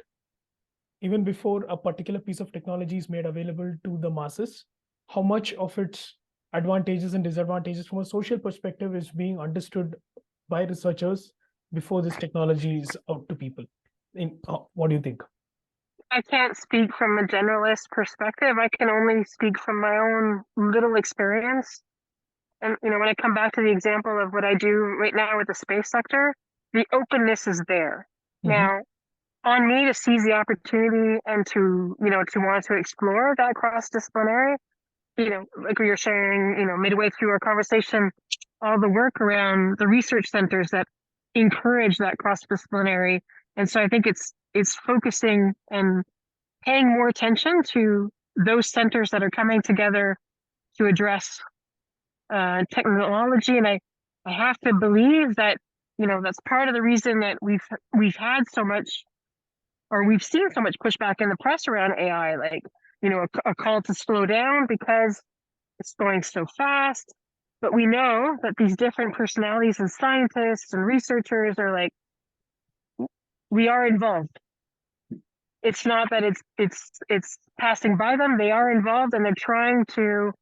even before a particular piece of technology is made available to the masses? How much of its advantages and disadvantages from a social perspective is being understood by researchers before this technology is out to people? What do you think? I can't speak from a generalist perspective. I can only speak from my own little experience. And, when I come back to the example of what I do right now with the space sector, the openness is there. Now, on me to seize the opportunity and to want to explore that cross-disciplinary, like we were sharing, midway through our conversation, all the work around the research centers that encourage that cross-disciplinary. And so I think it's focusing and paying more attention to those centers that are coming together to address technology. And I have to believe that, that's part of the reason that we've had so much, or we've seen so much pushback in the press around AI, like, a call to slow down because it's going so fast. But we know that these different personalities and scientists and researchers are like, we are involved. It's not that it's passing by them. They are involved, and they're trying to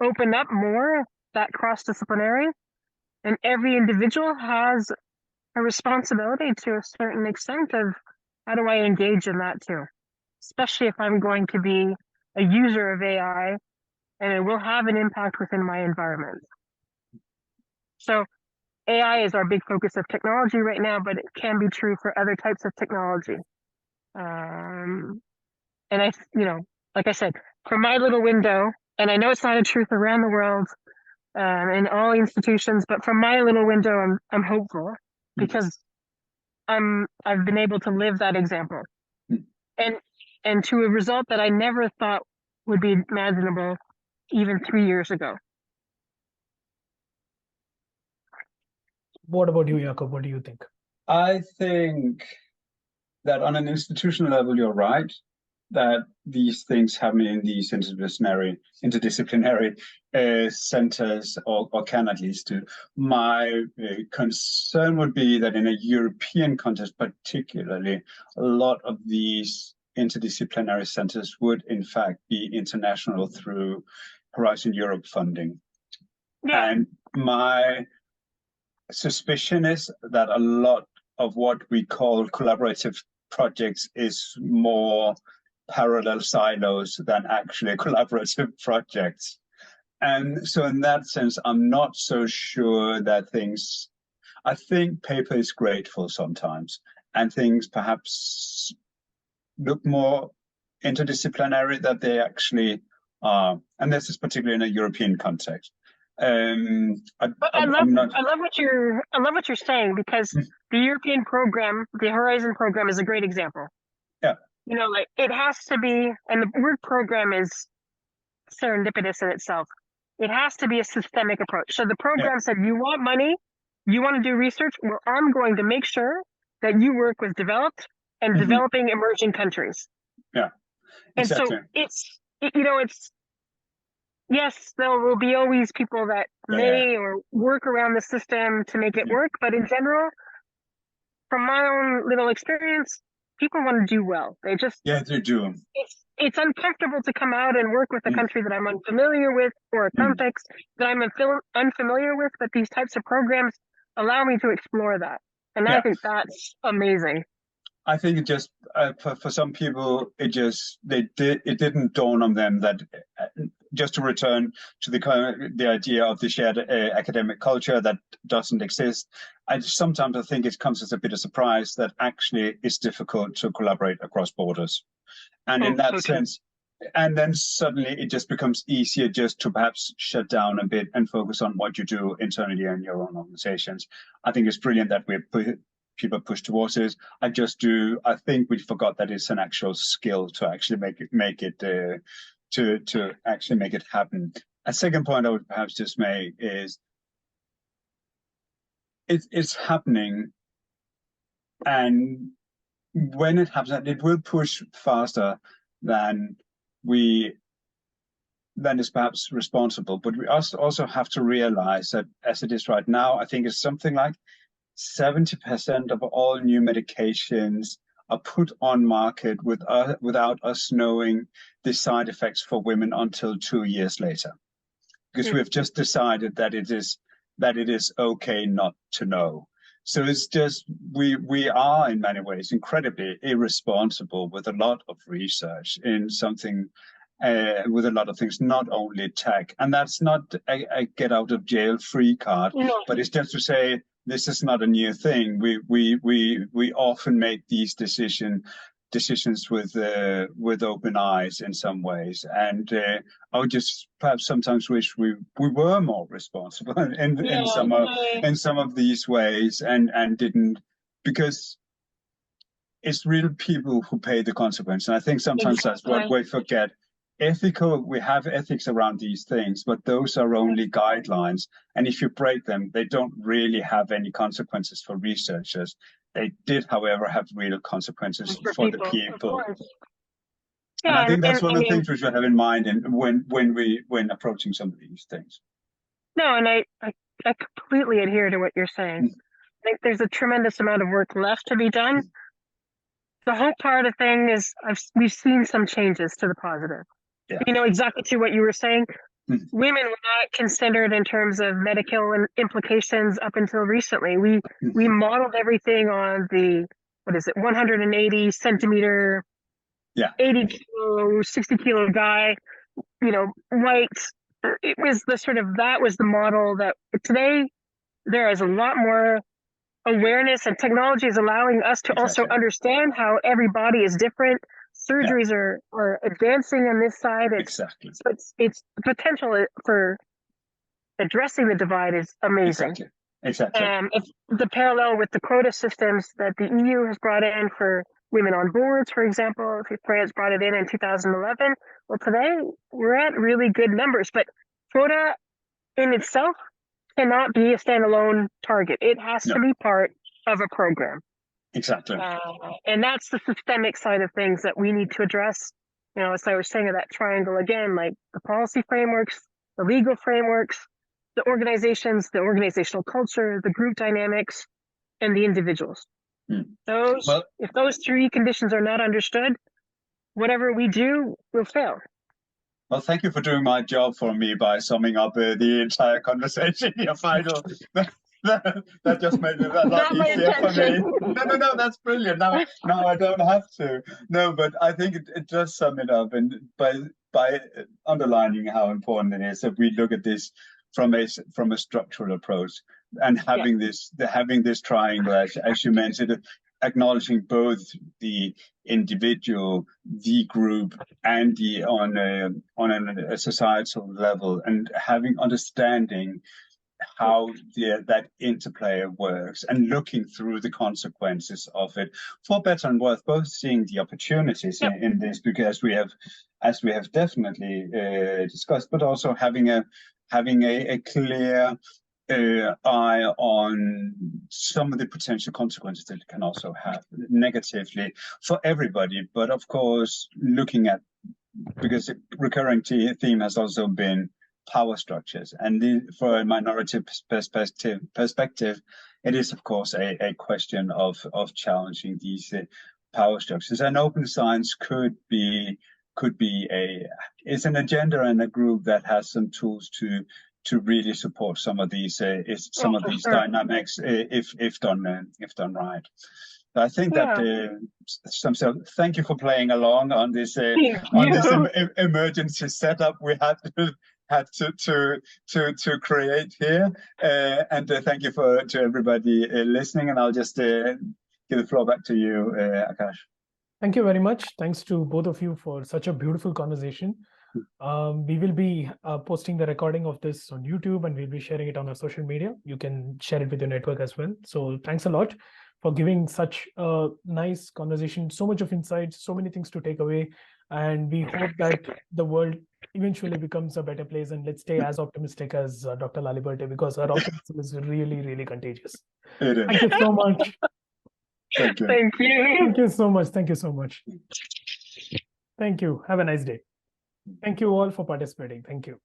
open up more that cross-disciplinary. And every individual has a responsibility to a certain extent of how do I engage in that too, especially if I'm going to be a user of AI and it will have an impact within my environment. So AI is our big focus of technology right now, but it can be true for other types of technology. And like I said, from my little window, and I know it's not a truth around the world, in all institutions, but from my little window, I'm hopeful, because I've been able to live that example, and to a result that I never thought would be imaginable even 3 years ago. What about you, Jakob? What do you think? I think that on an institutional level, you're right, that these things happen in these interdisciplinary centers, or can at least do. My concern would be that in a European context, particularly, a lot of these interdisciplinary centers would in fact be international through Horizon Europe funding. Yeah. And my suspicion is that a lot of what we call collaborative projects is more parallel silos than actually collaborative projects. And so in that sense, I'm not so sure that things, I think paper is grateful sometimes, and things perhaps look more interdisciplinary than they actually are. And this is particularly in a European context. I love what you're saying, because the European program, the Horizon program, is a great example. Yeah. You know, like it has to be, and the word program is serendipitous in itself. It has to be a systemic approach. So the program said, you want money, you want to do research, well, I'm going to make sure that you work with developed and developing emerging countries. Yeah, exactly. And so it's, yes, there will be always people that may or work around the system to make it work. But in general, from my own little experience, people want to do well. They just, they do. It's uncomfortable to come out and work with a country that I'm unfamiliar with, or a context that I'm unfamiliar with. But these types of programs allow me to explore that. And I think that's amazing. I think it just for some people it didn't dawn on them that just to return to the idea of the shared academic culture that doesn't exist. Sometimes I think it comes as a bit of surprise that actually it's difficult to collaborate across borders, and in that sense. And then suddenly it just becomes easier just to perhaps shut down a bit and focus on what you do internally in your own organizations. I think it's brilliant that people push towards it. I think we forgot that it's an actual skill to actually make it to actually make it happen. A second point I would perhaps just make is it's happening, and when it happens, it will push faster than is perhaps responsible. But we also have to realize that as it is right now, I think it's something like 70% of all new medications are put on market without us knowing the side effects for women until 2 years later, because we have just decided that it is okay not to know. So it's just we are in many ways incredibly irresponsible with a lot of research in something. With a lot of things, not only tech, and that's not a get out of jail free card, but it's just to say this is not a new thing. We often make these decisions with open eyes in some ways, and I would just perhaps sometimes wish we were more responsible in some of these ways, and didn't, because it's real people who pay the consequence. And I think sometimes that's what we forget. We have ethics around these things, but those are only guidelines. And if you break them, they don't really have any consequences for researchers. They did, however, have real consequences for the people. And I think that's one of the things we should have in mind when approaching some of these things. No, and I completely adhere to what you're saying. I think there's a tremendous amount of work left to be done. The whole part of thing is we've seen some changes to the positive. Yeah. You know, exactly to what you were saying. Women were not considered in terms of medical implications up until recently. We modeled everything on the 180 centimeter, 80 kilo, 60 kilo guy, white. It was that was the model that today there is a lot more awareness, and technology is allowing us to also understand how every body is different. Surgeries are advancing on this side. So it's the potential for addressing the divide is amazing. Exactly. If the parallel with the quota systems that the EU has brought in for women on boards, for example, if France brought it in 2011, well, today we're at really good numbers. But quota in itself cannot be a standalone target. It has to be part of a program. Exactly. And that's the systemic side of things that we need to address. As I was saying, of that triangle again, like the policy frameworks, the legal frameworks, the organizations, the organizational culture, the group dynamics, and the individuals. If those three conditions are not understood, whatever we do will fail. Well, thank you for doing my job for me by summing up the entire conversation in your final. That just made it a lot Not my easier for me. intention. No, that's brilliant. Now I don't have to. No, but I think it does sum it up, and by underlining how important it is that we look at this from a structural approach, and having this triangle, as you mentioned, acknowledging both the individual, the group, and the on a societal level, and having understanding how that interplay works, and looking through the consequences of it, for better and worse, both seeing the opportunities in this, because as we have definitely discussed, but also having a clear eye on some of the potential consequences that it can also have negatively for everybody. But of course, looking at, because the recurring theme has also been power structures, and for a minority perspective, it is of course a question of challenging these power structures. And open science could be it's an agenda and a group that has some tools to really support some of these dynamics if done right. I think that so thank you for playing along on this emergency setup we had to create here, and thank you to everybody listening. And I'll just give the floor back to you, Akash. Thank you very much. Thanks to both of you for such a beautiful conversation. We will be posting the recording of this on YouTube, and we'll be sharing it on our social media. You can share it with your network as well. So thanks a lot for giving such a nice conversation, so much of insights, so many things to take away. And we hope that the world eventually becomes a better place. And let's stay as optimistic as Dr. Laliberté, because her optimism is really, really contagious. Thank you so much. Thank you. Thank you. Thank you so much. Thank you so much. Thank you. Have a nice day. Thank you all for participating. Thank you.